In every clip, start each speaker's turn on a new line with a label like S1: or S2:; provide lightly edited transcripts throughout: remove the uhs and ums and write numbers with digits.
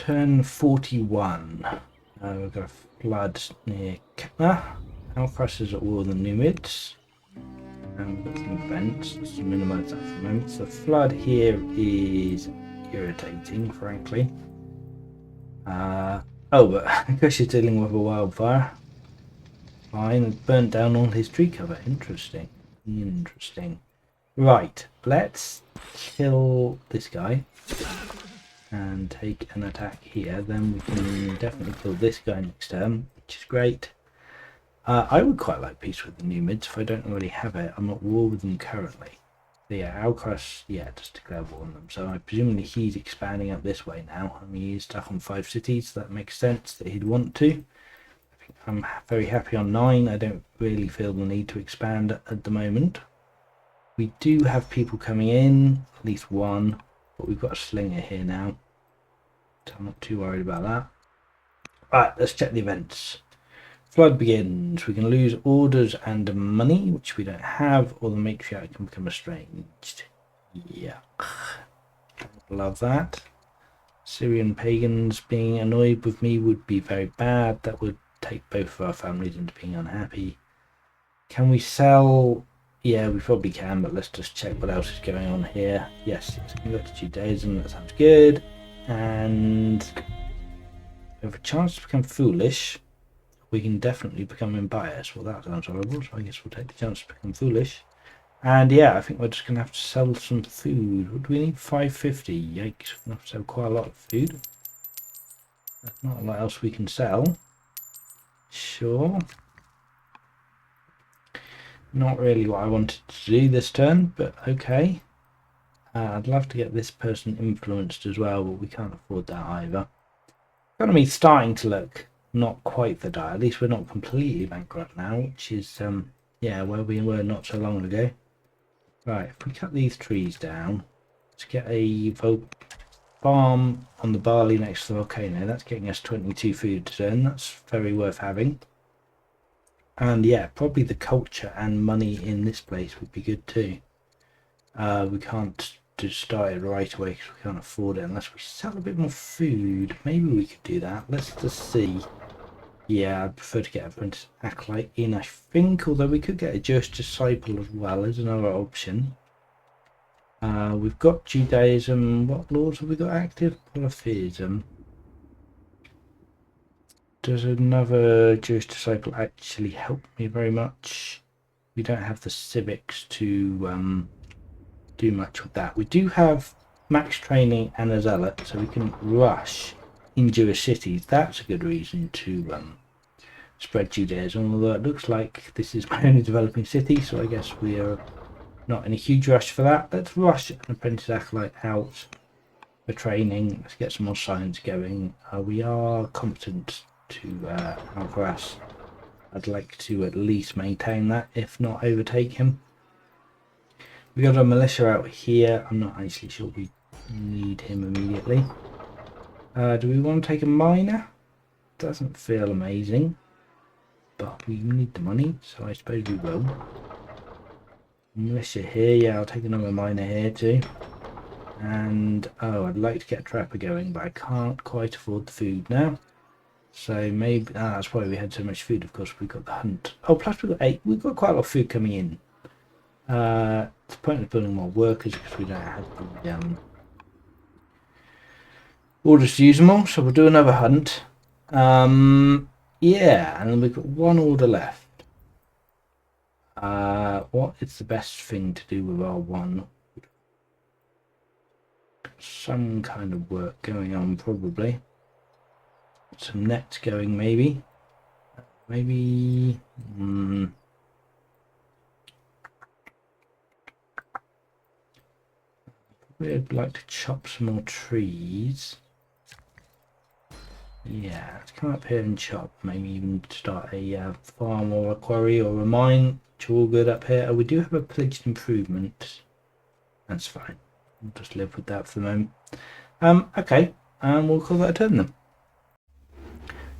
S1: Turn 41. We've got a flood near Alcaras is at war with the Numids. And we've got some events. Let's minimize that for a moment. So the flood here is irritating, frankly. Oh, but because she's dealing with a wildfire. Fine, it burnt down all his tree cover. Interesting. Interesting. Right, let's kill this guy and take an attack here. Then we can definitely kill this guy next turn, which is great. I would quite like peace with the Numids if I don't already have it. I'm at war with them currently. So yeah, Alcaras, yeah, just declare war on them. So I presumably he's expanding up this way now. I mean, he's stuck on 5 cities, so that makes sense that he'd want to. I'm very happy on 9. I don't really feel the need to expand at the moment. We do have people coming in, at least one, but we've got a slinger here now, so I'm not too worried about that. Right, let's check the events. Flood begins. We can lose orders and money, which we don't have, or the matriarch can become estranged. Yuck. Love that. Syrian pagans being annoyed with me would be very bad. That would take both of our families into being unhappy. Can we sell? Yeah, we probably can, but let's just check what else is going on here. Yes, it's converted to Judaism. That sounds good. And we have a chance to become foolish. We can definitely become impious. Well, that sounds horrible, so I guess we'll take the chance to become foolish. And yeah, I think we're just going to have to sell some food. What do we need? 550. Yikes, we're going to have to sell quite a lot of food. There's not a lot else we can sell. Sure. Not really what I wanted to do this turn, but okay. I'd love to get this person influenced as well, but we can't afford that either. Economy's starting to look not quite the dire. At least we're not completely bankrupt now, which is yeah, where we were not so long ago. Right, if we cut these trees down, let's get a farm on the barley next to the volcano. That's getting us 22 food a turn. That's very worth having. And yeah, probably the culture and money in this place would be good too. We can't just start it right away because we can't afford it unless we sell a bit more food. Maybe we could do that. Let's just see. Yeah, I'd prefer to get a Apprentice Acolyte in, I think, although we could get a Jewish Disciple as well as another option. We've got Judaism. What laws have we got active? Polytheism. Does another Jewish Disciple actually help me very much? We don't have the civics to do much with that. We do have max training and a zealot, so we can rush in Jewish cities. That's a good reason to spread Judaism, although it looks like this is my only developing city, so I guess we are not in a huge rush for that. Let's rush an Apprentice Acolyte out for training. Let's get some more science going. We are competent to Alcaras. I'd like to at least maintain that, if not overtake him. We got a militia out here. I'm not actually sure we need him immediately. Do we want to take a miner? Doesn't feel amazing, but we need the money, so I suppose we will. Militia here, yeah, I'll take another miner here too. And oh, I'd like to get a trapper going, but I can't quite afford the food now. So maybe that's why we had so much food. Of course, we got the hunt. Oh, plus we got 8. We've got quite a lot of food coming in. It's the point of building more workers because we don't have the orders to use them all. So we'll do another hunt. Yeah, and then we've got one order left. What is the best thing to do with our one? Some kind of work going on, probably. Some nets going, maybe. Maybe. Probably I'd like to chop some more trees. Yeah, let's come up here and chop. Maybe even start a farm or a quarry or a mine, which are all good up here. Oh, we do have a pillaged improvement. That's fine. We'll just live with that for the moment. Okay, and we'll call that a turn then.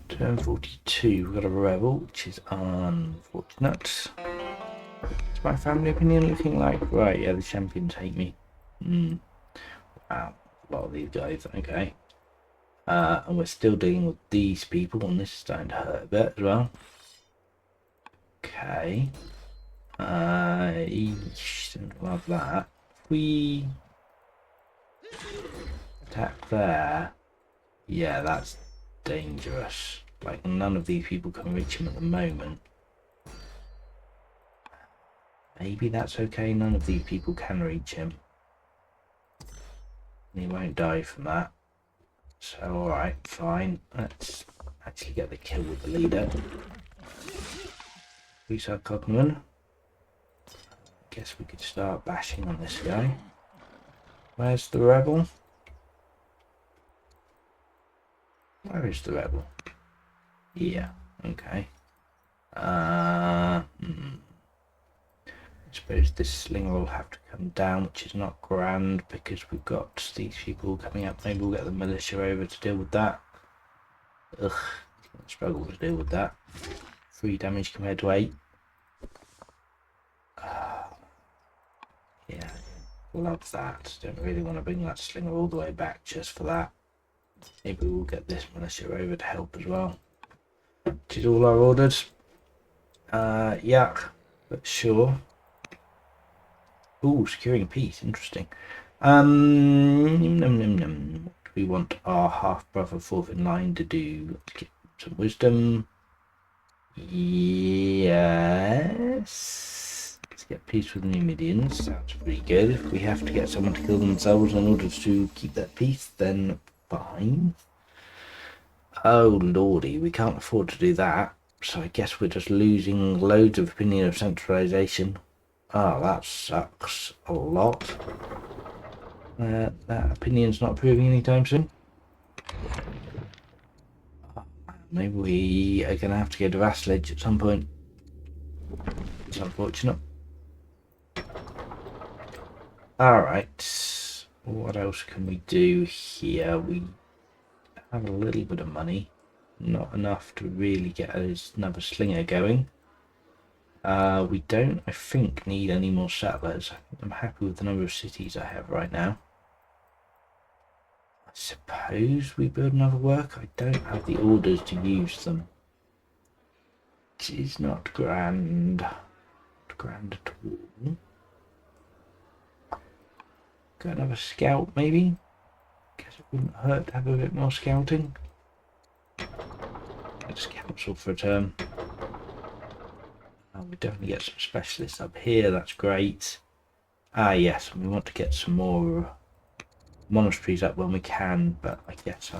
S1: Turn 42, we've got a rebel, which is unfortunate. What's my family opinion looking like? Right, yeah, the champions hate me. Wow, a lot of these guys, okay. And we're still dealing with these people, and this is starting to hurt a bit as well. Okay. Don't love that. If we attack there, yeah, that's dangerous. Like, none of these people can reach him at the moment. Maybe that's okay. None of these people can reach him. He won't die from that. So, alright, fine. Let's actually get the kill with the leader. Lisa Cogman. Guess we could start bashing on this guy. Where's the rebel? Where is the rebel? Yeah, okay. I suppose this slinger will have to come down, which is not grand because we've got these people coming up. Maybe we'll get the militia over to deal with that. Ugh, struggle to deal with that. 3 damage compared to 8. Yeah, love that. Don't really want to bring that slinger all the way back just for that. Maybe we'll get this militia over to help as well. Which is all our orders. Yeah, but sure. Ooh, securing peace, interesting. What do we want our half-brother fourth in line to do? Get some wisdom. Yes. Let's get peace with the Numidians. Sounds pretty good. If we have to get someone to kill themselves in order to keep that peace, then fine. Oh lordy, we can't afford to do that. So I guess we're just losing loads of opinion of centralization. Oh, that sucks a lot. That opinion's not proving anytime soon. Maybe we are going to have to go to vassalage at some point. It's unfortunate. Alright. What else can we do here? We have a little bit of money. Not enough to really get another slinger going. We don't, I think, need any more settlers. I'm happy with the number of cities I have right now. I suppose we build another work. I don't have the orders to use them. It is not grand. Not grand at all. Got another scout, maybe? Guess it wouldn't hurt to have a bit more scouting. Get scouts all for a term. We definitely get some specialists up here, that's great. Ah yes, we want to get some more monasteries up when we can, but I guess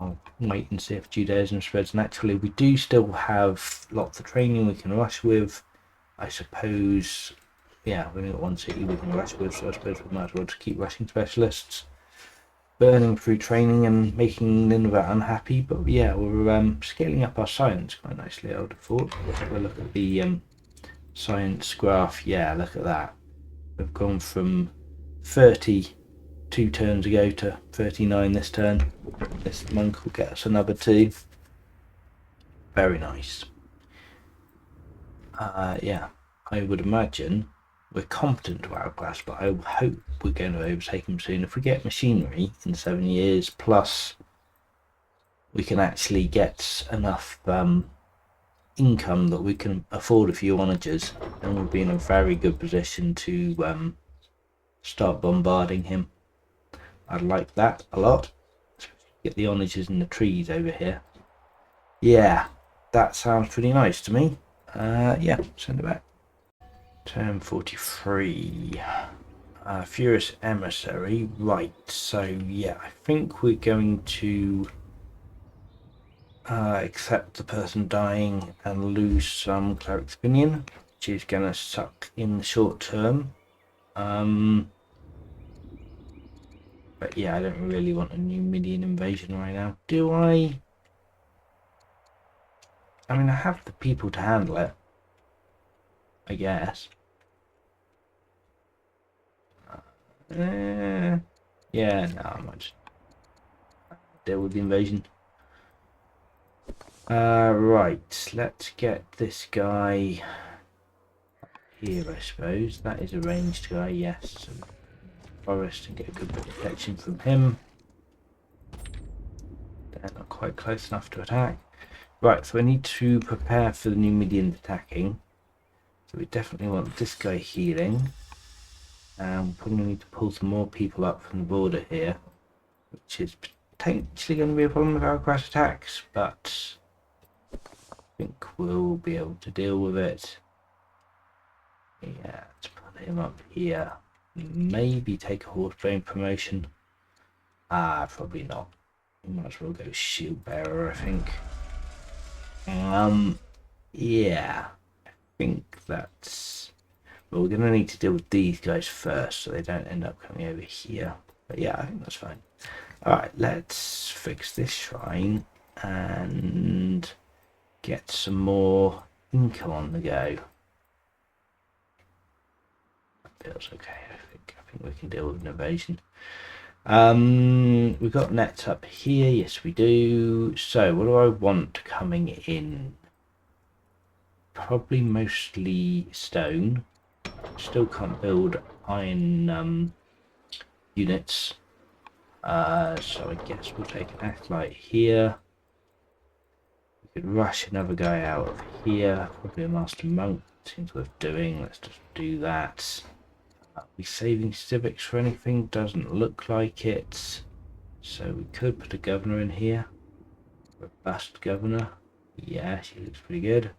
S1: I'll wait and see if Judaism spreads naturally. We do still have lots of training we can rush with. I suppose, yeah, we've only got one city we can rush with, so I suppose we might as well just keep rushing specialists. Burning through training and making Nineveh unhappy, but yeah, we're scaling up our science quite nicely, I would have thought. Let's have a look at the science graph. Yeah, look at that. We've gone from 30 2 turns ago to 39 this turn. This monk will get us another 2. Very nice. Yeah, I would imagine we're competent to Alcaras, but I hope we're going to overtake them soon. If we get machinery in 7 years, plus we can actually get enough income that we can afford a few onagers, then we'll be in a very good position to start bombarding him. I'd like that a lot. Get the onagers in the trees over here. Yeah, that sounds pretty nice to me. Yeah, send it back. Turn 43. Furious Emissary. Right, so yeah, I think we're going to accept the person dying and lose some cleric's opinion, which is going to suck in the short term. But yeah, I don't really want a Numidian invasion right now. Do I? I mean, I have the people to handle it, I guess. Yeah, no, I might just deal with the invasion. Right, let's get this guy here, I suppose. That is a ranged guy, yes. Forest and get a good bit of protection from him. quite close enough to attack. Right, so I need to prepare for the new Numidians attacking. So we definitely want this guy healing. And we probably need to pull some more people up from the border here, which is potentially going to be a problem with Alcaras attacks, but I think we'll be able to deal with it. Yeah, let's put him up here. Maybe take a horse brain promotion. Probably not. We might as well go shield bearer, I think. Yeah, I think that's... Well, we're going to need to deal with these guys first so they don't end up coming over here. But yeah, I think that's fine. Alright, let's fix this shrine and get some more income on the go. That feels okay, I think we can deal with an invasion. We've got nets up here, yes we do. So what do I want coming in? Probably mostly stone. Still can't build iron units. So I guess we'll take an acolyte here. We could rush another guy out of here. Probably a master monk. Seems worth doing. Let's just do that. Are we saving civics for anything? Doesn't look like it. So we could put a governor in here. Robust governor. Yeah, she looks pretty good.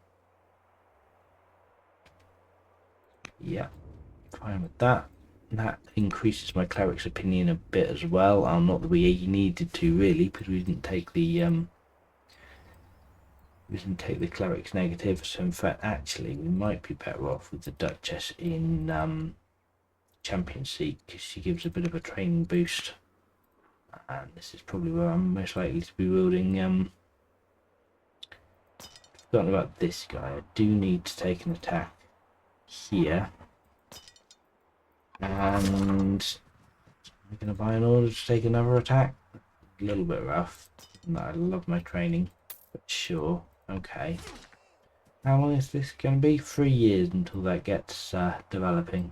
S1: Yeah, fine with that. That increases my cleric's opinion a bit as well. Not that we needed to really, because we didn't take the cleric's negative. So in fact, actually, we might be better off with the Duchess in champion seat, because she gives a bit of a training boost. And this is probably where I'm most likely to be wielding. Forgotten about this guy. I do need to take an attack here. And I'm going to buy an order to take another attack. A little bit rough. I love my training, but sure. Okay. How long is this going to be? 3 years until that gets developing.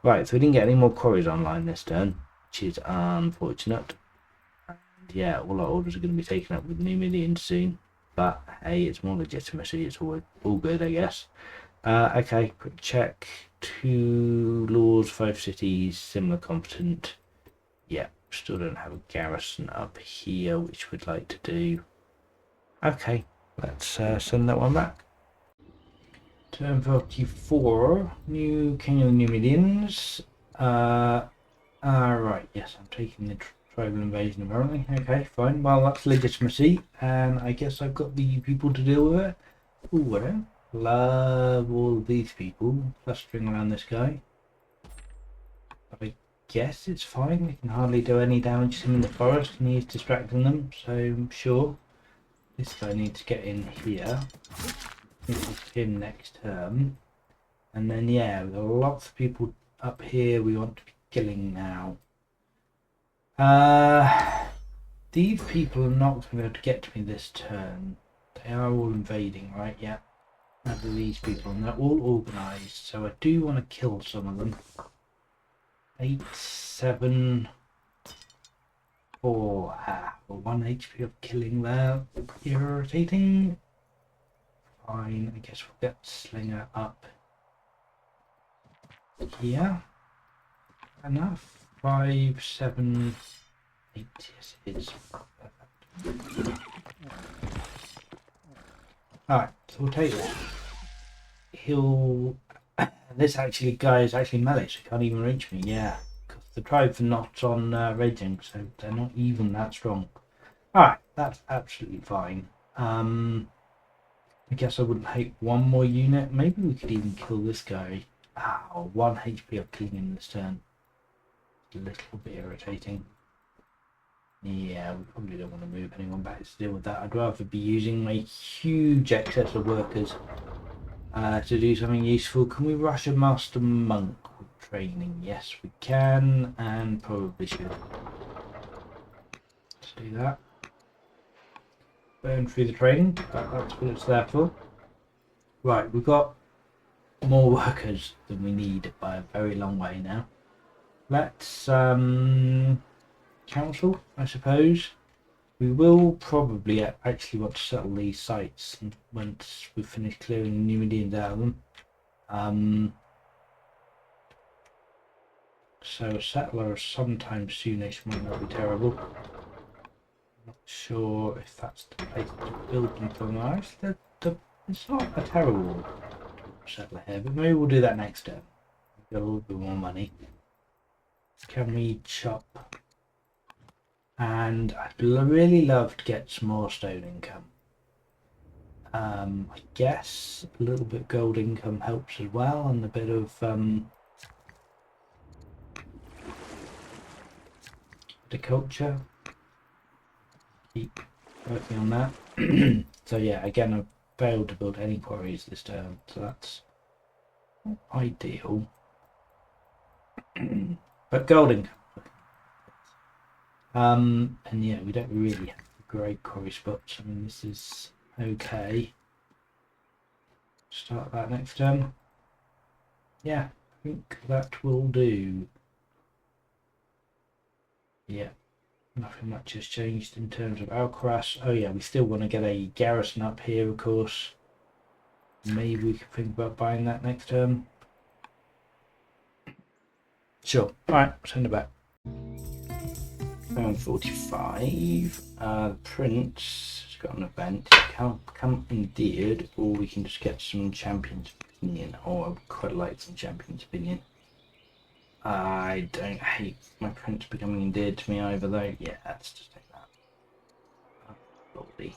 S1: Right, so we didn't get any more quarries online this turn, which is unfortunate. And yeah, all our orders are going to be taken up with Numidians soon. But hey, it's more legitimacy. It's all good, I guess. Okay, quick check. 2 laws, 5 cities, similar competent. Yeah, still don't have a garrison up here, which we'd like to do. Okay, let's send that one back. Turn 44, new King of the Numidians. Right, yes, I'm taking the tribal invasion apparently. Okay, fine. Well, that's legitimacy, and I guess I've got the people to deal with it. Ooh, I don't love all these people clustering around this guy. But I guess it's fine. We can hardly do any damage to him in the forest and he's distracting them, so I'm sure. This guy needs to get in here. This is him next turn. And then yeah, we've got lots of people up here we want to be killing now. These people are not going to be able to get to me this turn. They are all invading, right? Yeah. As are these people, and they're all organised, so I do want to kill some of them. 8, 7, 4. Well, 1 HP of killing there. Irritating. Fine, I guess we'll get Slinger up here. Enough. 5, 7, 8. Yes, it is. Perfect. Alright, so we'll take that. This guy is actually melee, so he can't even reach me. Yeah, because the tribes are not on raging, so they're not even that strong. Alright, that's absolutely fine. I guess I wouldn't hate one more unit. Maybe we could even kill this guy. 1 HP of killing him this turn. A little bit irritating. Yeah, we probably don't want to move anyone back to deal with that. I'd rather be using my huge excess of workers to do something useful. Can we rush a master monk with training? Yes, we can, and probably should. Let's do that. Burn through the training. That's what it's there for. Right, we've got more workers than we need by a very long way now. Let's council, I suppose. We will probably actually want to settle these sites once we've finished clearing the Numidians out of them. So a settler sometime soonish might not be terrible. Not sure if that's the place to build them from. Actually, it's not a terrible settler here, but maybe we'll do that next turn. Get a little bit more money. Can we chop? And I'd really love to get some more stone income. I guess a little bit of gold income helps as well, and a bit of horticulture. Keep working on that. So yeah, again, I've failed to build any quarries this turn, so that's not ideal. But gold income. And yeah, we don't really have great quarry spots. I mean, this is okay. Start that next turn. Yeah, I think that will do. Yeah, nothing much has changed in terms of Alcaras. Oh yeah, we still want to get a garrison up here, of course. Maybe we could think about buying that next turn. Sure. Alright, send it back. Round 45. The Prince has got an event. It can become endeared, or we can just get some Champion's Opinion, or I would quite like some Champion's Opinion. I don't hate my Prince becoming endeared to me either, though. Yeah, let's just take that. Lovely.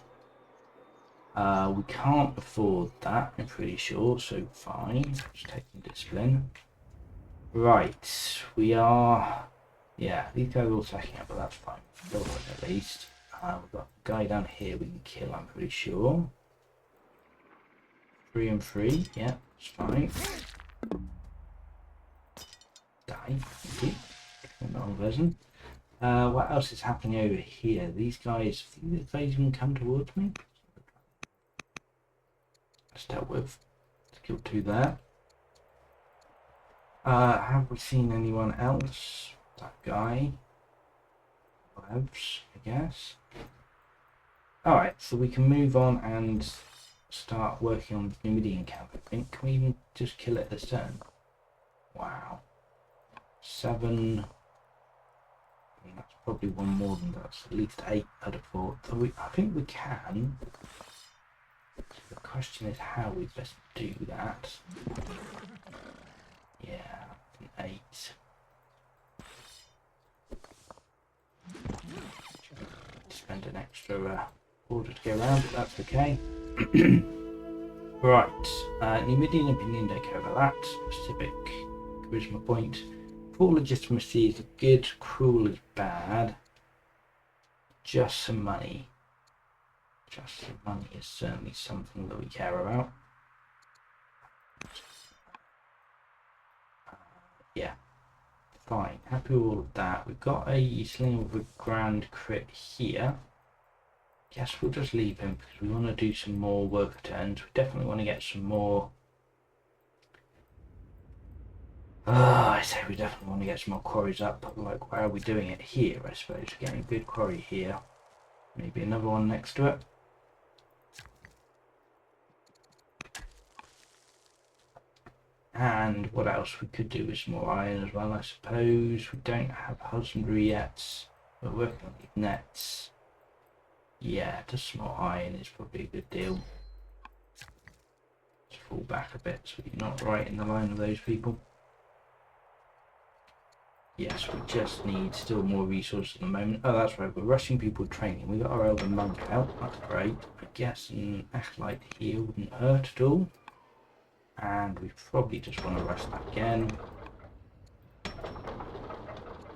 S1: We can't afford that, I'm pretty sure, so fine. Just taking discipline. Right, we are. Yeah, these guys are all stacking up, but that's fine. Still one at least. We've got a guy down here we can kill, I'm pretty sure. 3 and 3, yeah, it's fine. Die, thank you. Not unpleasant. What else is happening over here? These guys, I think these guys even come towards me. That's dealt with. Let's kill 2 there. Have we seen anyone else? That guy. Labs, I guess. Alright, so we can move on and start working on the Numidian camp, I think. Can we even just kill it this turn? Wow. 7. And that's probably one more than that. At least 8 I'd have thought. So I think we can. The question is how we best do that. Yeah, an 8. Spend an extra order to go around, but that's okay. Right, Numidian opinion, don't care about that. Specific charisma point. Full legitimacy is good, cruel is bad. Just some money. Just some money is certainly something that we care about. Yeah, fine. Happy with all of that. We've got a sling of a grand crit here. Guess we'll just leave him because we want to do some more worker turns. We definitely want to get some more. I say we definitely want to get some more quarries up. But like, where are we doing it? Here, I suppose. We're getting a good quarry here. Maybe another one next to it. And what else we could do with some more iron as well, I suppose. We don't have husbandry yet. We're working on these nets. Yeah, just some more iron is probably a good deal. Let's fall back a bit so you're not right in the line of those people. Yes, we just need still more resources at the moment. Oh, that's right, we're rushing people training. We got our elder monk out, that's great. I guess an acolyte here wouldn't hurt at all. And we probably just want to rush that again.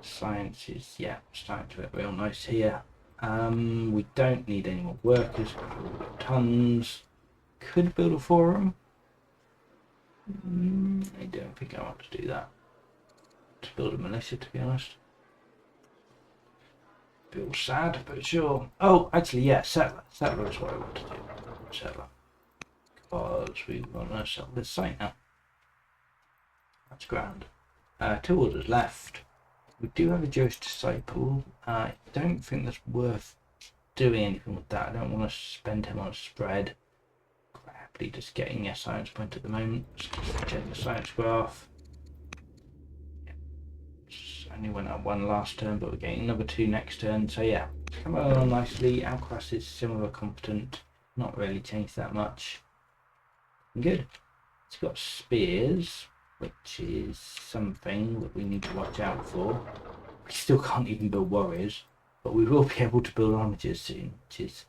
S1: Science is, yeah, starting to get real nice here. We don't need any more workers because we've got tons. Could build a forum. I don't think I want to do that. To build a militia, to be honest. Feel sad, but sure. Oh, actually, yeah, settler. Settler is what I want to do. Settler. Because we want to settle this site now. That's grand. 2 orders left. We do have a Jewish disciple. I don't think that's worth doing anything with that. I don't want to spend him on a spread. Quite happily just getting a science point at the moment. Just check the science graph. Only went up 1 last turn, but we're getting another 2 next turn. So yeah, it's coming along nicely. Alcaras is similar competent. Not really changed that much. Good. It's got spears, which is something that we need to watch out for. We still can't even build warriors, but we will be able to build onagers soon, which is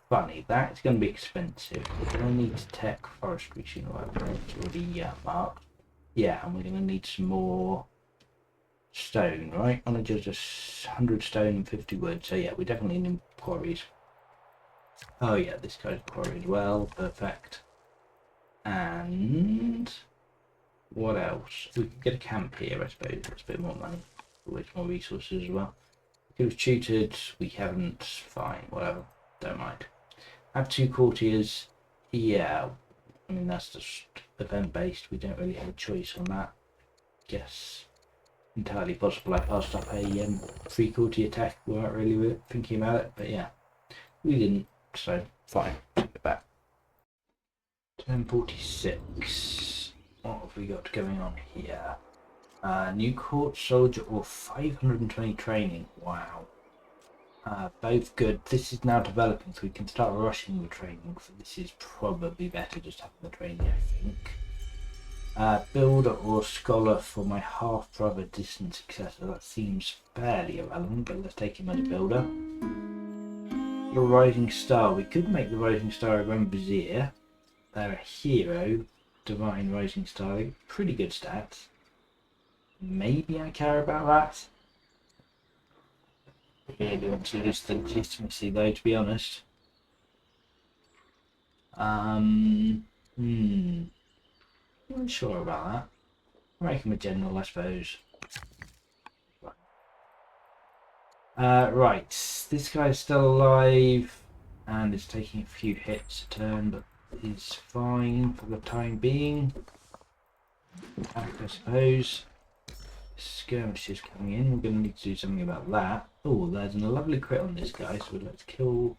S1: funny. That's going to be expensive. We're going to need to tech forestry sooner or later. It's already marked. Yeah, and we're going to need some more stone, right? Onagers are 100 stone and 50 wood. So yeah, we definitely need quarries. Oh yeah, this guy's a quarry as well. Perfect. And what else? We could get a camp here, I suppose. That's a bit more money. Always more resources as well. Could have tutored. We haven't. Fine, whatever. Don't mind. Have 2 courtiers. Yeah. I mean, that's just event based. We don't really have a choice on that. Guess entirely possible I passed up a free courtier tech. We weren't really thinking about it, but yeah, we didn't. So fine. Take it back. Turn 46. What have we got going on here? New court soldier or 520 training. Wow. Both good. This is now developing, so we can start rushing the training. So this is probably better just having the training, I think. Builder or scholar for my half-brother distant successor. That seems fairly irrelevant, but let's take him as a builder. Your rising star. We could make the rising star a Grand Vizier. They're a hero. Divine rising star. Pretty good stats. Maybe I care about that. Really want to lose the legitimacy though, to be honest. I'm not sure about that. Make him a general, I suppose. Right, this guy's still alive and is taking a few hits a turn, but is fine for the time being. I suppose. Skirmish is coming in. We're going to need to do something about that. Oh, there's a lovely crit on this guy, so let's kill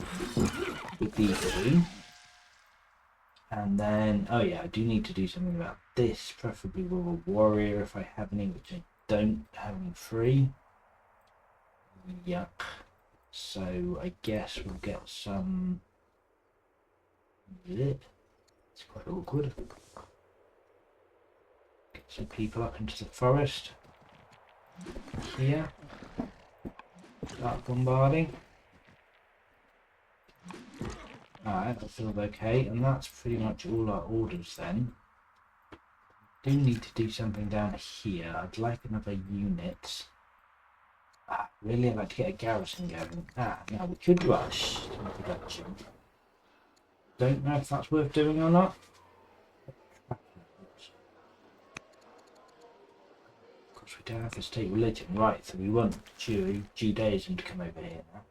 S1: with these 2. And then, oh yeah, I do need to do something about this, preferably with a warrior if I have any, which I don't have any free. Yuck. So I guess we'll get some. It's quite awkward. Get some people up into the forest. Here. Start bombarding. Alright, that feels okay, and that's pretty much all our orders then. Do need to do something down here. I'd like another unit. Really, I'd like to get a garrison going. Now we could rush some production. Don't know if that's worth doing or not. Of course, we don't have the state religion, right? So we want Judaism to come over here now.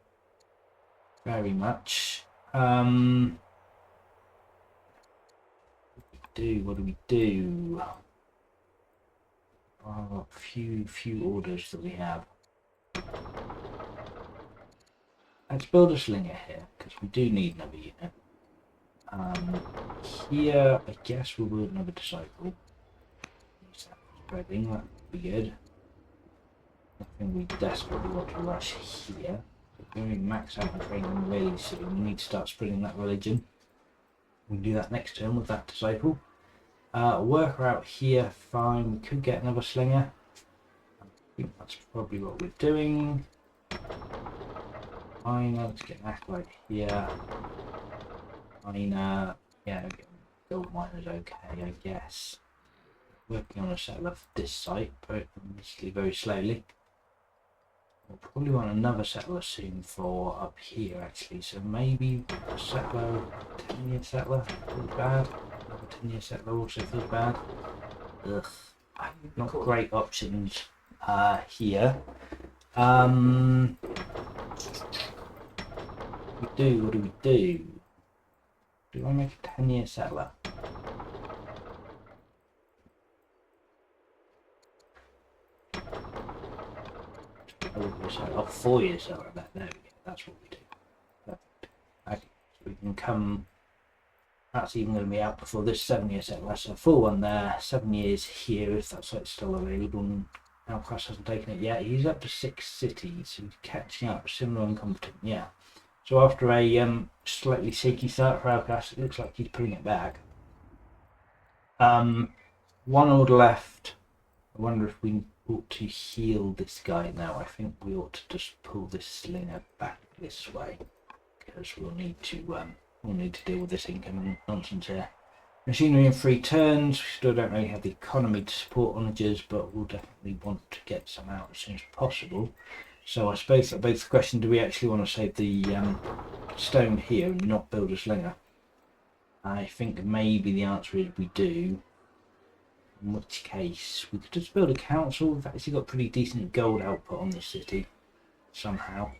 S1: Very much. What do we do? Oh, few orders that we have. Let's build a slinger here, because we do need another unit. Here, I guess we'll build another disciple. Spreading, that would be good. Nothing we desperately want to rush here. We're going to max out the training really soon. We need to start spreading that religion. We can do that next turn with that disciple. Worker out here, fine. We could get another slinger. I think that's probably what we're doing. Fine, let's get an acolyte here. Miner, yeah, gold miner's okay, I guess. Working on a settler for this site, but obviously very slowly. We'll probably want another settler soon for up here actually, so maybe a settler, 10-year settler feels bad. Another 10-year settler also feels bad. Ugh, not great options here. What do we do? Do I make a 10-year settler? Oh, 4-year settler, there we go, that's what we do. can come. That's even going to be out before this 7-year set. That's a full one there. 7 years here, if that's like still available. And Alcaras hasn't taken it yet. He's up to 6 cities. So he's catching up. Similar and competent. Yeah. So after a slightly shaky start for Alcaras, it looks like he's pulling it back. 1 order left. I wonder if we ought to heal this guy now. I think we ought to just pull this slinger back this way, because we'll need to deal with this incoming nonsense here. Machinery in 3 turns. We still don't really have the economy to support onagers, but we'll definitely want to get some out as soon as possible. So I suppose that begs the question, do we actually want to save the stone here and not build a slinger? I think maybe the answer is we do. In which case, we could just build a council. We've actually got pretty decent gold output on this city, somehow.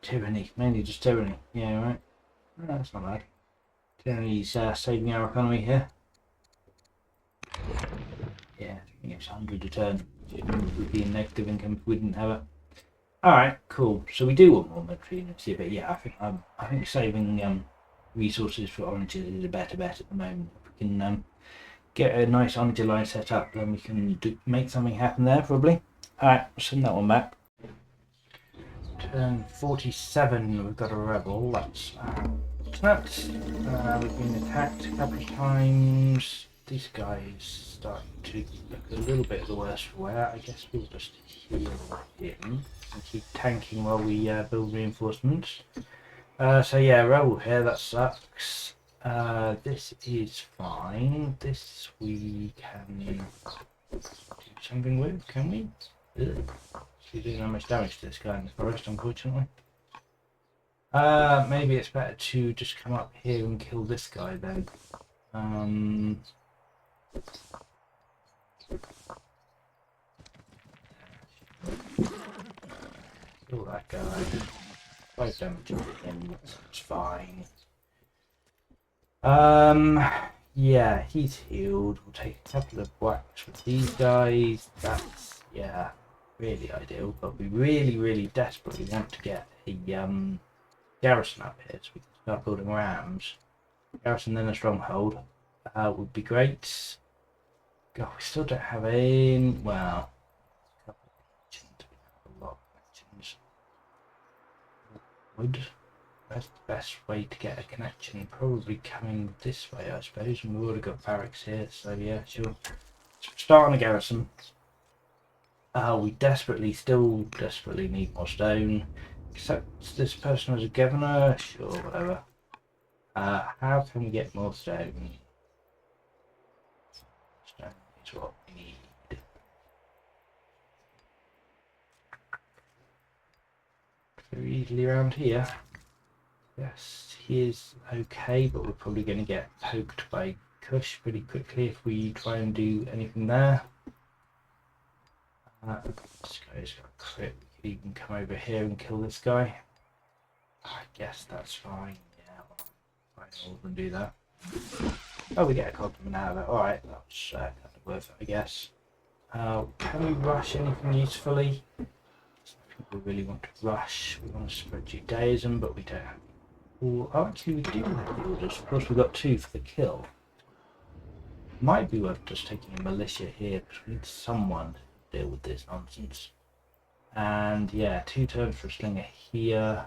S1: Tyranny, mainly just tyranny. Yeah, right. Oh, that's not bad. Tyranny's saving our economy here. Yeah, I think it's 100 a turn. It would be a negative income if we didn't have it. Alright, cool. So we do want more military units here, but yeah, I think saving resources for oranges is a better bet at the moment. If we can get a nice onager line set up, then we can make something happen there, probably. Alright, send that one back. Turn 47, we've got a rebel. That's nuts. We've been attacked a couple of times. These guys starting to look a little bit the worse for wear. I guess we'll just heal him and keep tanking while we build reinforcements. So yeah, rebel here, that sucks. This is fine. This we can do something with, can we? Ugh. He's doing how much damage to this guy in the forest, unfortunately. Maybe it's better to just come up here and kill this guy then. Kill that guy. 5 damage on him, that's fine. Yeah, he's healed. We'll take a couple of whacks with these guys. That's, yeah, really ideal. But we really desperately want to get a garrison up here so we can start building rams. Garrison, then a stronghold. Would be great. God, we still don't have any. Well, a couple of connections. We have a lot of connections. Wood. That's the best way to get a connection. Probably coming this way, I suppose. And we've already got barracks here, so yeah, sure. So start on a garrison. We still desperately need more stone. Except this person as a governor, sure, whatever. How can we get more stone? Stone is what we need. Very easily around here. Yes, he is okay, but we're probably going to get poked by Kush pretty quickly if we try and do anything there. This guy's got a crit. We could even come over here and kill this guy. I guess that's fine. Yeah, well, I will do that. Oh, we get a compliment out of it. Alright, that's kind of worth it, I guess. Can we rush anything usefully? I think we really want to rush. We want to spread Judaism, but we don't have. Oh, actually, we do have the orders. Of course, we've got 2 for the kill. Might be worth just taking a militia here because we need someone to deal with this nonsense. And yeah, 2 turns for a slinger here.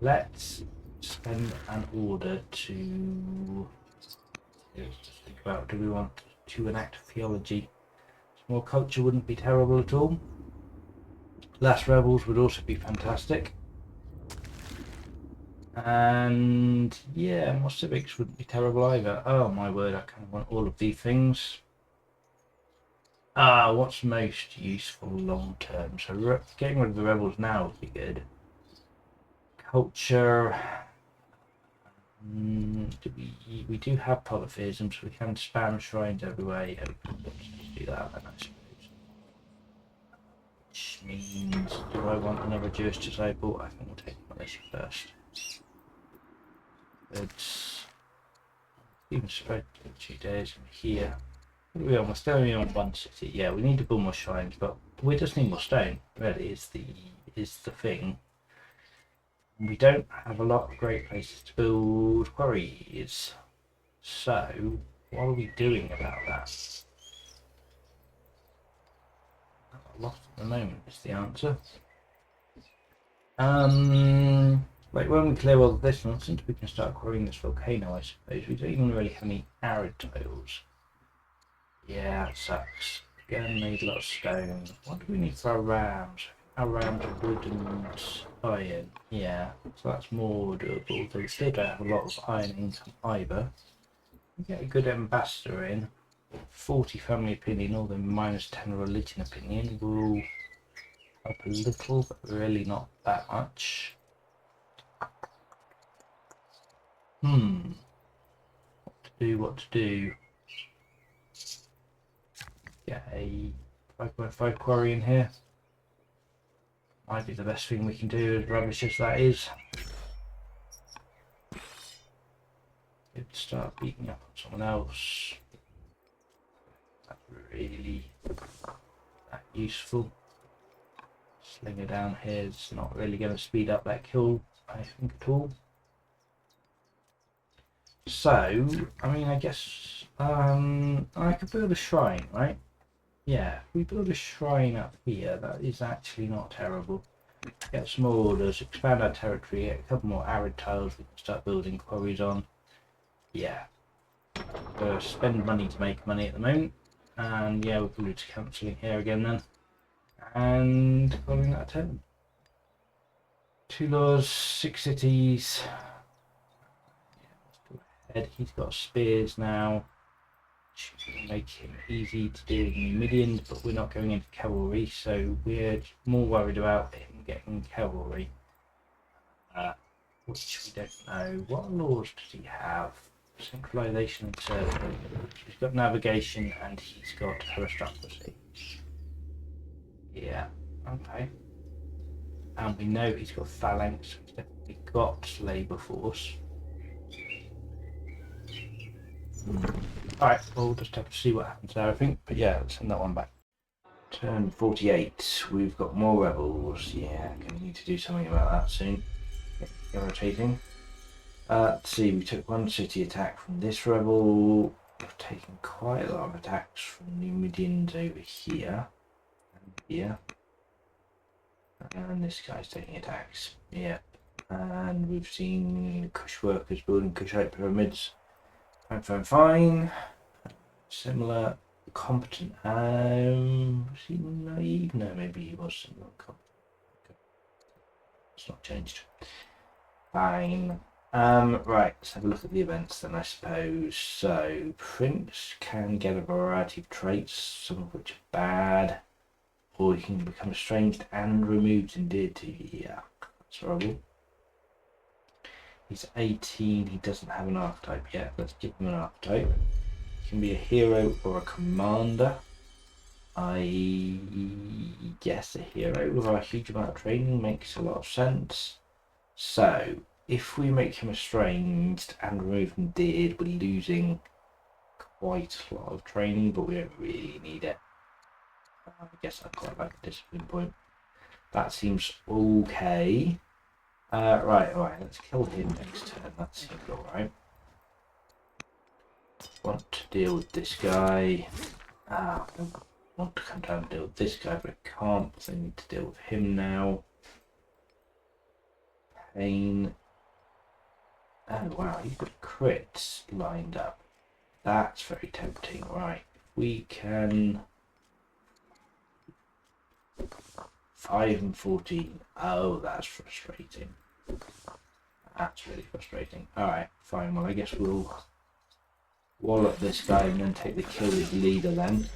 S1: Let's spend an order to. Let's just think about, do we want to enact theology? More culture wouldn't be terrible at all. Less rebels would also be fantastic. And yeah, more civics wouldn't be terrible either. Oh my word, I kind of want all of these things. What's most useful long term? So getting rid of the rebels now would be good. Culture. We do have polytheism, so we can spam shrines everywhere. Yeah, let's do that then, I suppose. Which means, do I want another Jewish disciple? I think we'll take militia first. Let's even spread Judaism here. What are we on? We're still only on 1 city. Yeah, we need to build more shrines, but we just need more stone. Really, is the thing. We don't have a lot of great places to build quarries. So, what are we doing about that? Not a lot at the moment is the answer. Like when we clear all of this nonsense, we can start quarrying this volcano, I suppose. We don't even really have any arid tiles. Yeah, it sucks. Again, need a lot of stone. What do we need for our rams? Our rams are wood and iron. Yeah, so that's more doable. They still don't have a lot of iron income either. We get a good ambassador in. 40 family opinion, although minus 10 religion opinion will help a little, but really not that much. What to do? Get a 5.5 quarry in here. Might be the best thing we can do, as rubbish as that is. It'd start beating up on someone else. That's really that useful. Slinger down here is not really going to speed up that kill, I think, at all. So, I mean, I guess I could build a shrine, right? Yeah, if we build a shrine up here, that is actually not terrible. Get some more orders, expand our territory, get a couple more arid tiles we can start building quarries on. Yeah. Spend money to make money at the moment. And yeah, we'll go to cancelling here again then. And calling that a 10. 2 laws, 6 cities. He's got spears now, which will make him easy to deal with Numidians, but we're not going into cavalry, so we're more worried about him getting cavalry, which we don't know. What laws does he have? Centralization and survey. He's got navigation and he's got aristocracy. Yeah, okay. And we know he's got phalanx, so he's definitely got labour force. Alright, we'll just have to see what happens there, I think. But yeah, let's send that one back. Turn 48. We've got more rebels. Yeah, going to need to do something about that soon. Irritating. Let's see, we took 1 city attack from this rebel. We've taken quite a lot of attacks from Numidians over here. And here. And this guy's taking attacks. Yep. And we've seen Kush workers building Kushite pyramids. Fine. Similar, competent. Was he naive? No, maybe he was similar, competent. Okay. It's not changed. Fine. Right, let's have a look at the events then, I suppose. So, Prince can get a variety of traits, some of which are bad, or he can become estranged and removed and endeared to you. Yeah, that's horrible. He's 18, he doesn't have an archetype yet. Let's give him an archetype. He can be a hero or a commander. I guess a hero with a huge amount of training makes a lot of sense. So, if we make him estranged and remove him dead, we're losing quite a lot of training, but we don't really need it. I guess I'd quite like a discipline point. That seems okay. Right, let's kill him next turn. That seems alright. Want to deal with this guy. I want to come down and deal with this guy, but I can't, because I need to deal with him now. Pain. Oh wow, you've got crits lined up. That's very tempting. Right, we can 5 and 14. Oh, that's frustrating. That's really frustrating. Alright, fine. Well, I guess we'll wallop this guy and then take the kill as leader then.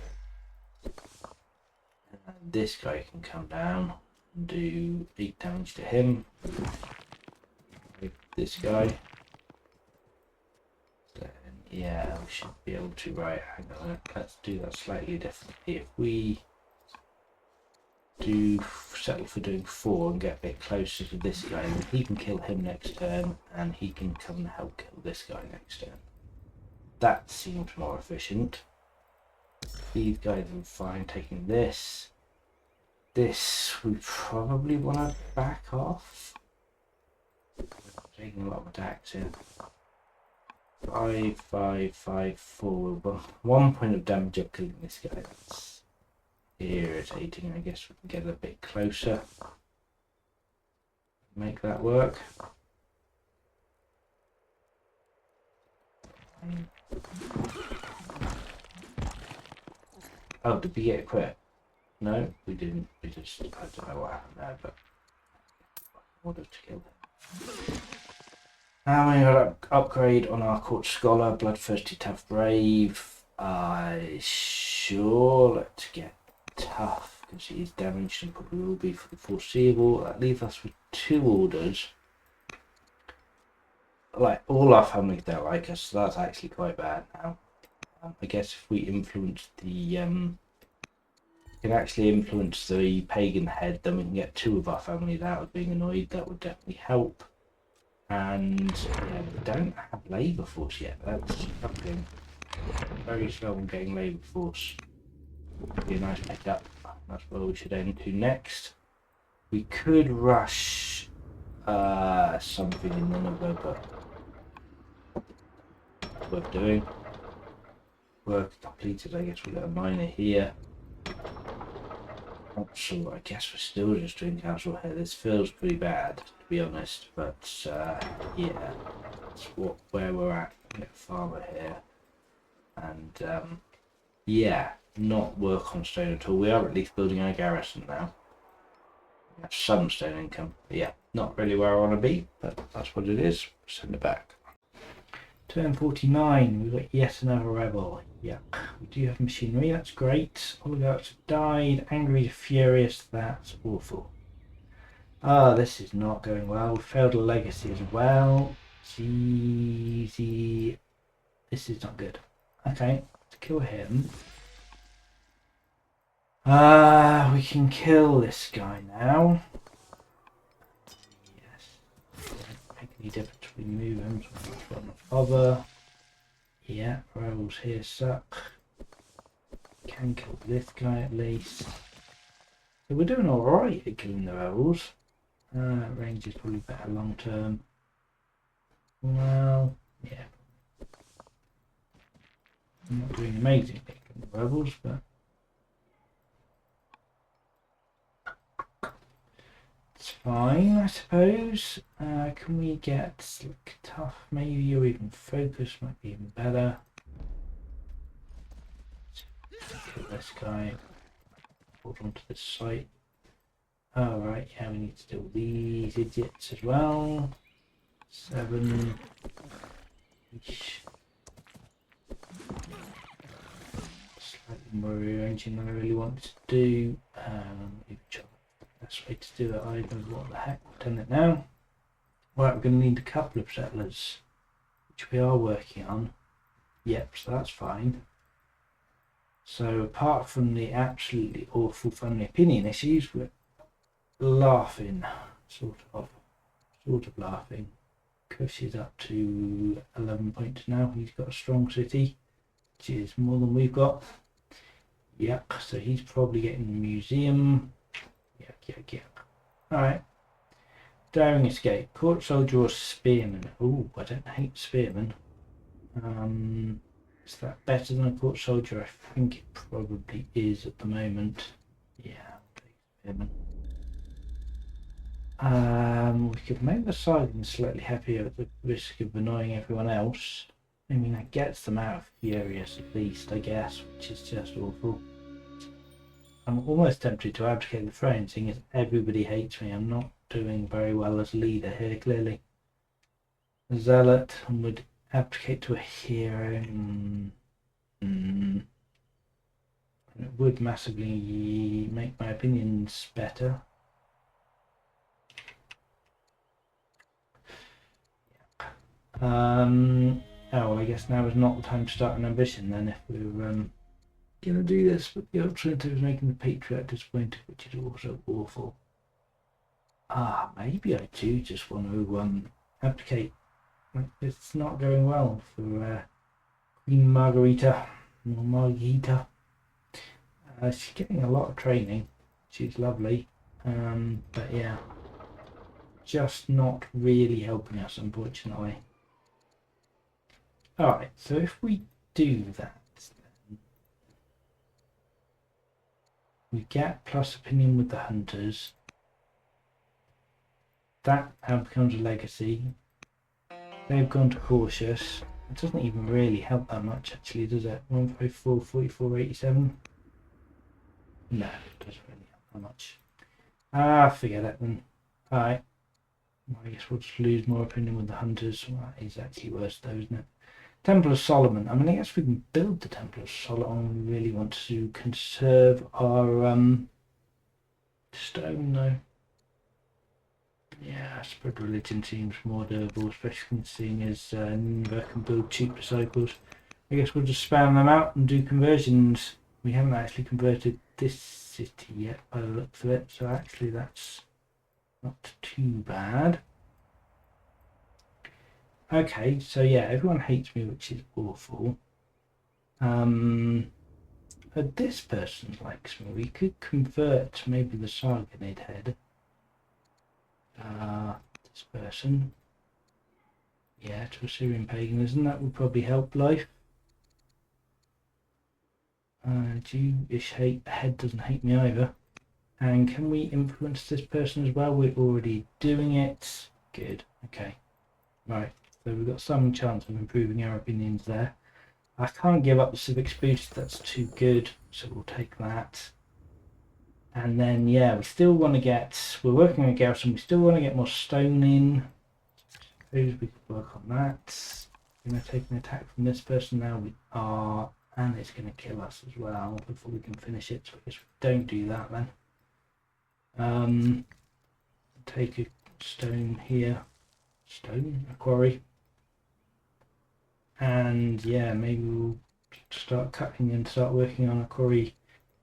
S1: And this guy can come down and do 8 damage to him. This guy. Then, yeah, we should be able to. Right, hang on. Let's do that slightly differently. If we do settle for doing 4 and get a bit closer to this guy, and he can kill him next turn, and he can come and help kill this guy next turn. That seems more efficient. These guys are fine taking this. This we probably want to back off. taking a lot of attacks here. 5, 5, 5, 4. Well, 1 point of damage of killing this guy. That's irritating. I guess we can get a bit closer. Make that work. Oh, did we get a crit? No, we didn't. We just, I don't know what happened there, but in order to kill him. Now we got an upgrade on our Court Scholar, Bloodthirsty, Tough, Brave. Sure, let's get Tough, because he is damaged and probably will be for the foreseeable. That leaves us with 2 orders. Like, all our families don't like us, so that's actually quite bad now. I guess if we influence the, can actually influence the pagan head, then we can get 2 of our families out of being annoyed. That would definitely help. And yeah, we don't have labour force yet. That's something very slow on getting labour force. Would be a nice pickup. That's where we should aim to next. We could rush something in Nineveh, but worth doing. Work completed. I guess we've got a miner here. Not sure. I guess we're still just doing council here. This feels pretty bad, to be honest. But yeah, that's where we're at. We get a farmer here, and yeah, not work on stone at all. We are at least building our garrison now. We have some stone income. But yeah, not really where I want to be, but that's what it is. Send it back. Turn 49, we've got yet another rebel. Yeah, we do have machinery, that's great. Oligarchs have died, angry to furious, that's awful. This is not going well. We failed a legacy as well. Easy. This is not good. Okay, let's kill him. We can kill this guy now. Make any difference if we move him, so much not bother. Yeah, rebels here suck. Can kill this guy at least. So we're doing alright at killing the rebels. Range is probably better long term. Well, yeah. I'm not doing amazing at killing the rebels, but it's fine, I suppose. Can we get like, tough maybe, or even focus might be even better. Kill this guy. Hold on to this site. Alright, yeah, we need to do these idiots as well. 7. Eesh. Slightly more rearranging than I really wanted to do. Best way to do it either. What the heck, we've done it now. Right, we're going to need a couple of settlers, which we are working on. Yep, so that's fine. So apart from the absolutely awful family opinion issues, we're laughing, sort of laughing. Kush is up to 11 points now. He's got a strong city, which is more than we've got. Yep, so he's probably getting the museum. Yuck. Alright. Daring escape. Court soldier or spearman. Oh, I don't hate spearman. Is that better than a court soldier? I think it probably is at the moment. Yeah, I'll take spearman. We could make the siding slightly heavier at the risk of annoying everyone else. I mean, that gets them out of furious at least, I guess, which is just awful. I'm almost tempted to abdicate the throne, seeing as everybody hates me. I'm not doing very well as a leader here, clearly. A zealot would abdicate to a hero. It would massively make my opinions better. Oh, I guess now is not the time to start an ambition then, if we're gonna do this, but the alternative is making the patriarch disappointed, which is also awful. Maybe I do just want to abdicate. It's not going well for Queen Margarita. She's getting a lot of training. She's lovely. But yeah, just not really helping us, unfortunately. Alright, so if we do that, then we get plus opinion with the hunters. That now becomes a legacy. They've gone to cautious. It doesn't even really help that much, actually, does it? 154, 44, 87. No, it doesn't really help that much. Forget it then. Alright. Well, I guess we'll just lose more opinion with the hunters. Well, that is actually worse though, isn't it? Temple of Solomon. I mean, I guess we can build the Temple of Solomon. We really want to conserve our stone though. Yeah, spread religion seems more doable, especially considering as Nineveh can build cheap disciples. I guess we'll just spam them out and do conversions. We haven't actually converted this city yet by the looks of it, so actually that's not too bad. Okay, so yeah, everyone hates me, which is awful. But this person likes me. We could convert maybe the Sargonid head. This person. Yeah, to Assyrian paganism. That would probably help life. Jewish head doesn't hate me either. And can we influence this person as well? We're already doing it. Good. Okay. Right. So we've got some chance of improving our opinions there. I can't give up the civics boost. That's too good. So we'll take that. And then, yeah, we still want to get... We're working on garrison. We still want to get more stone in. Suppose we could work on that. We're going to take an attack from this person now. We are... And it's going to kill us as well before we can finish it. So I guess we don't do that then. Take a stone here. Stone? A quarry. And yeah, maybe we'll start cutting and start working on a quarry.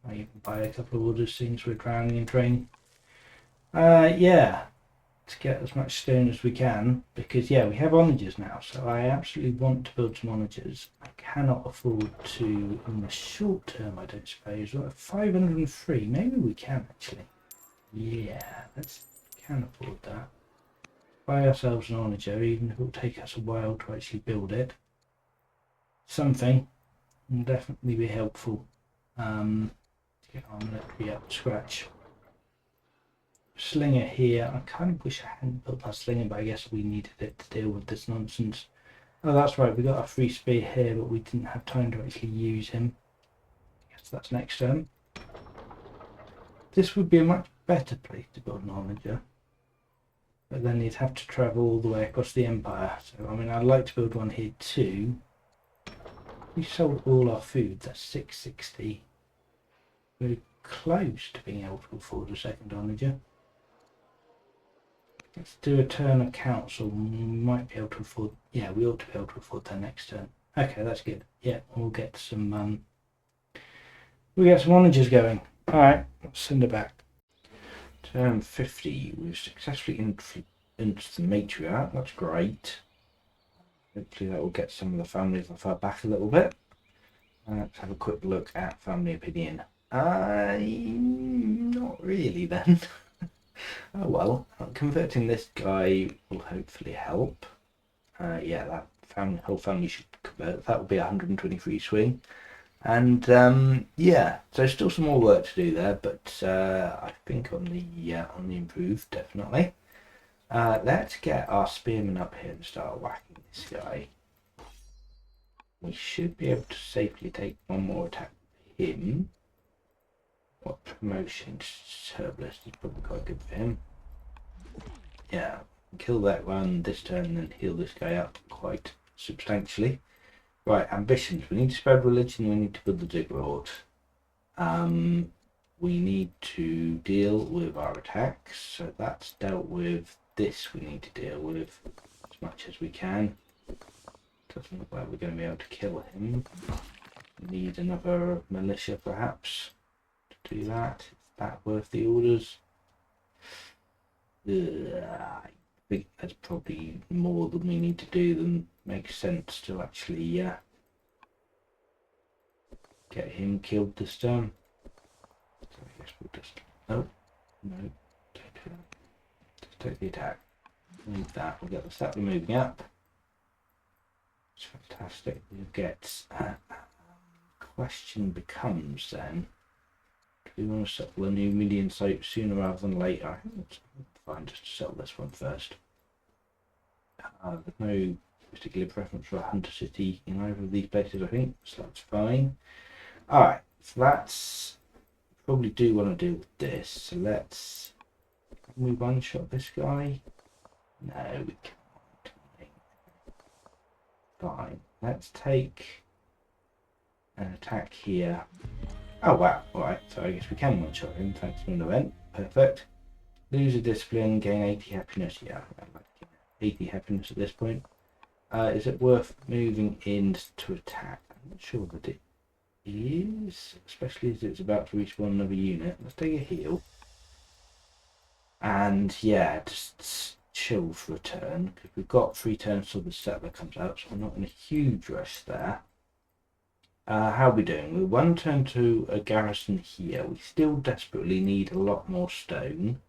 S1: I even buy a couple of orders since we're drowning in train. Yeah, to get as much stone as we can, because yeah, we have onagers now, so I absolutely want to build some onagers. I cannot afford to, in the short term, I don't suppose. Well, 503, maybe we can actually. Yeah, let's can afford that. Buy ourselves an onager, even if it will take us a while to actually build it. Something will definitely be helpful. To get our military up to scratch. Slinger here. I kind of wish I hadn't built that slinger, but I guess we needed it to deal with this nonsense. Oh, that's right. We got a free spear here, but we didn't have time to actually use him. I guess that's next turn. This would be a much better place to build an onager. But then you'd have to travel all the way across the empire. So, I mean, I'd like to build one here too. We sold all our food. That's 660. We're close to being able to afford a second onager. Let's do a turn of council. We might be able to afford... Yeah, we ought to be able to afford that next turn. Okay, that's good. Yeah, we'll get some... we'll get some onagers going. Alright, let's send it back. Turn 50. We've successfully influenced the matriarch. That's great. Hopefully that will get some of the families off our back a little bit. Let's have a quick look at family opinion. Not really then. Oh well, converting this guy will hopefully help. Yeah, that whole family should convert. That will be 123 swing. And yeah, so still some more work to do there, but I think on the improved definitely. Let's get our spearmen up here and start whacking this guy. We should be able to safely take one more attack with him. What promotion? Herbalist is probably quite good for him. Yeah, kill that one this turn and then heal this guy up quite substantially. Right, ambitions. We need to spread religion, we need to build the ziggurat. We need to deal with our attacks, so that's dealt with. This we need to deal with as much as we can. Doesn't look like we're going to be able to kill him. Need another militia perhaps to do that. Is that worth the orders? I think that's probably more than we need to do than makes sense to actually get him killed this turn. So I guess we'll just... No, don't do that. Just take the attack. Move that. We'll get the settler moving up. It's fantastic. We'll get. Question becomes then: do we want to settle a new million site sooner rather than later? I think it's fine just to settle this one first. There's no particular preference for a hunter city in either of these places, I think, so that's fine. Alright, so that's probably do want to deal with this. So let's. Can we one shot this guy? No, we can't. Fine. Let's take an attack here. Oh wow, alright, so I guess we can one shot him thanks to an event. Perfect. Lose a discipline, gain 80 happiness. Yeah, I'd like to get 80 happiness at this point. Is it worth moving in to attack? I'm not sure that it is, especially as it's about to respawn another unit. Let's take a heal. And yeah, just chill for a turn, because we've got 3 turns till the settler comes out, so we're not in a huge rush there. How are we doing? We're 1 turn to a garrison here. We still desperately need a lot more stone,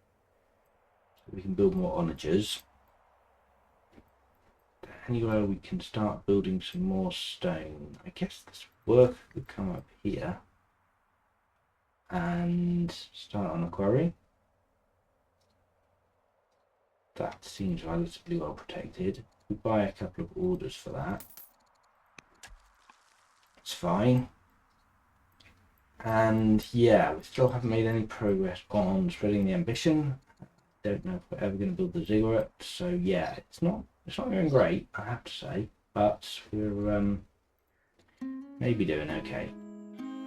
S1: so we can build more onagers. Anywhere we can start building some more stone. I guess this work could come up here and start on a quarry. That seems relatively well protected. We buy a couple of orders for that. It's fine. And yeah, we still haven't made any progress on spreading the ambition. Don't know if we're ever going to build the ziggurat. So yeah, it's not going great, I have to say, but we're maybe doing okay.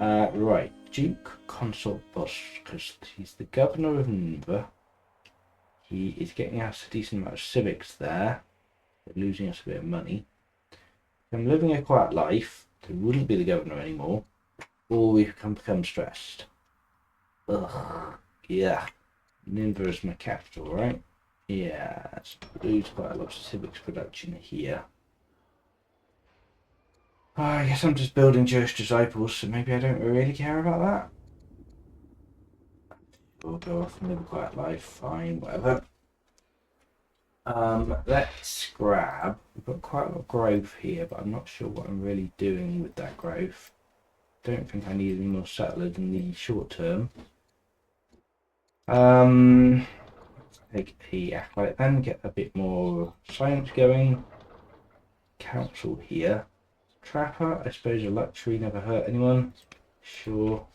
S1: Right, Duke Consort Boscus, he's the governor of Nineveh. He is getting us a decent amount of civics there. They're losing us a bit of money. If I'm living a quiet life, they wouldn't be the governor anymore, or we've become stressed. Ugh, yeah. Nineveh is my capital, right? Yeah, so we lose quite a lot of civics production here. I guess I'm just building Jewish disciples, so maybe I don't really care about that. We'll go off and live a quiet life, fine, whatever. Let's grab. We've got quite a lot of growth here, but I'm not sure what I'm really doing with that growth. Don't think I need any more settlers in the short term. Take a acolyte then, get a bit more science going. Council here. Trapper, I suppose a luxury, never hurt anyone. Sure.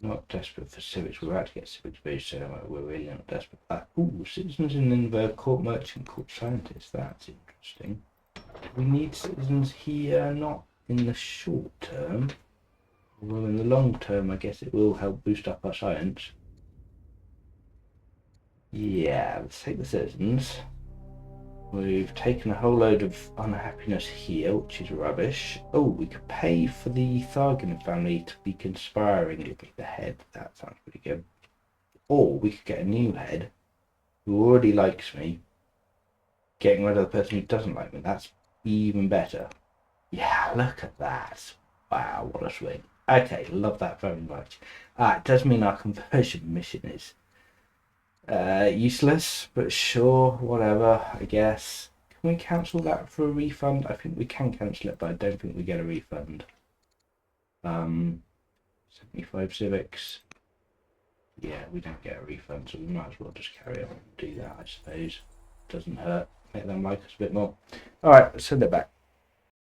S1: Not desperate for civics. We're about to get civics based, so we're really not desperate for that. Ooh, citizens in Nineveh, court merchant, court scientist. That's interesting. Do we need citizens here? Not in the short term. Well, in the long term, I guess it will help boost up our science. Yeah, let's take the citizens. We've taken a whole load of unhappiness here, which is rubbish. Oh, we could pay for the Thargan family to be conspiring with the head. That sounds pretty good. Or we could get a new head who already likes me, getting rid of the person who doesn't like me. That's even better. Yeah, look at that. Wow, what a swing. Okay, love that very much. It does mean our conversion mission is useless, but sure, whatever, I guess. Can we cancel that for a refund? I think we can cancel it, but I don't think we get a refund. 75 civics. Yeah, we don't get a refund, so we might as well just carry on and do that, I suppose. Doesn't hurt. Make them like us a bit more. Alright, let's send it back.